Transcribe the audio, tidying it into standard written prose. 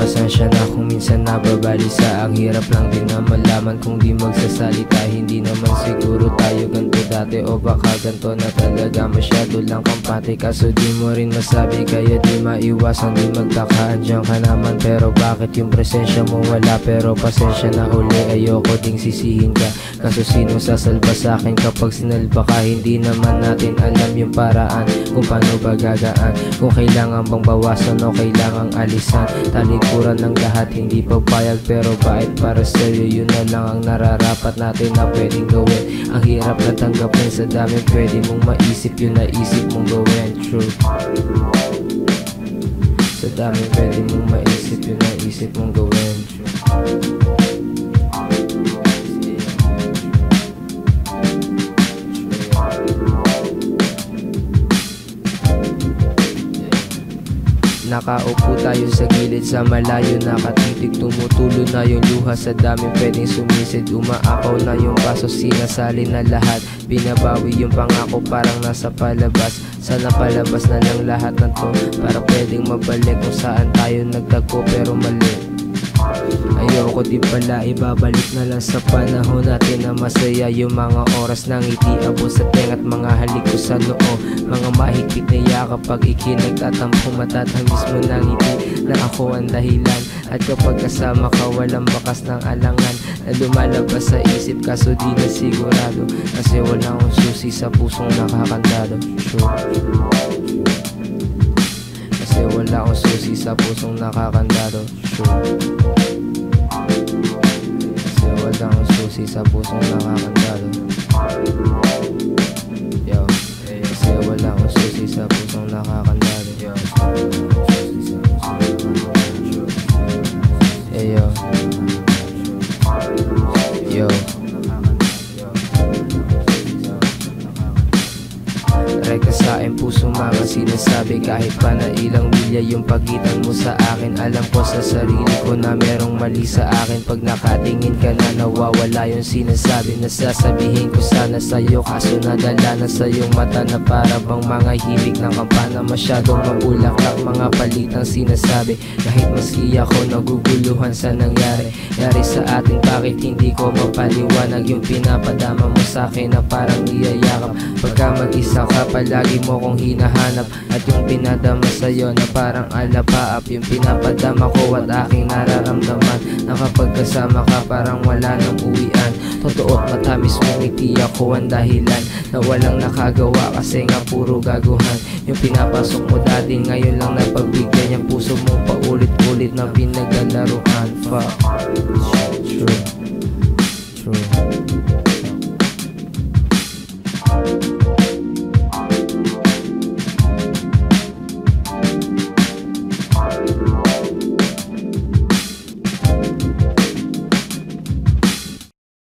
pasensya na kung minsan nababalisa. Ang hirap lang din na malaman kung di magsasalita. Hindi naman siguro tayo ganito dati, o baka ganito na talaga. Masyado lang kampante kaso di mo rin masabi. Kaya di maiwasan din magtaka. Andiyan ka naman pero bakit yung presensya mo wala? Pero pasensya na uli, ayoko ding sisihin ka. Kaso sino sasalba sa akin kapag sinalba ka? Hindi naman natin alam yung paraan kung paano ba gagaan. Kung kailangan bang bawasan o kailangang alisan. Talikuran ng lahat, hindi pagpayag pero bait para sa'yo. Yun na lang ang nararapat natin na pwedeng gawin. Ang hirap na tanggapin sa dami pwede mong maisip. Yun naisip mong gawin, true. Sa dami pwede mong maisip. Yun naisip mong gawin, true. Nakaupo tayo sa gilid sa malayo, nakatitig, tumutulo na yung luha. Sa daming pwedeng sumisid, umaakaw na yung baso, sinasali na lahat. Binabawi yung pangako parang nasa palabas. Sana palabas na lang lahat na to para pwedeng mabalik kung saan tayo nagtagpo pero mali. Ayoko din pala ibabalik na lang sa panahon natin na masaya. Yung mga oras ng ngiti, abo sa tenga at mga halik ko sa noo. Mga mahigpit na yakap pag ikinagtatampo, matatamis mo ng ngiti na ako ang dahilan. At kapag kasama ka walang bakas ng alangan na lumalabas sa isip kaso di na sigurado. Kasi wala akong susi sa pusong nakakandado, sure. Kasi wala akong susi sa pusong nakakandado, sure. Kasi wala akong susi sa pusong nakakandado. Yo, kasi wala akong susi sa pusong nakakandado. Yo, yo, yo. Reka sa aking puso mga sinasabi. Kahit pa na ilang milya yung pagitan mo sa akin, alam ko sa sarili ko na merong mali sa akin. Pag nakatingin ka na nawawala yung sinasabi. Nasasabihin ko sana sa'yo kaso nadala na sa iyong mata na para bang mga himig ng kampana. Masyadong mabulaklak mga palitang sinasabi. Kahit maski ako naguguluhan sa nangyari sa atin, bakit hindi ko mapaliwanag yung pinapadama mo sa akin na parang niyayakap. Pagka mag-isa ka palagi mo kong hinahanap, at yung pinadama sa'yo na parang alapaap. Yung pinapadama ko at aking nararamdaman na kapag kasama ka parang wala nang uwian. Totoo at matamis mong ngiti, ako ang dahilan na walang nakagawa kasi nga puro gaguhan. Yung pinapasok mo dati ngayon lang napagbigyan yung puso mo paulit-ulit na pinaglalaruan. Fuck, true.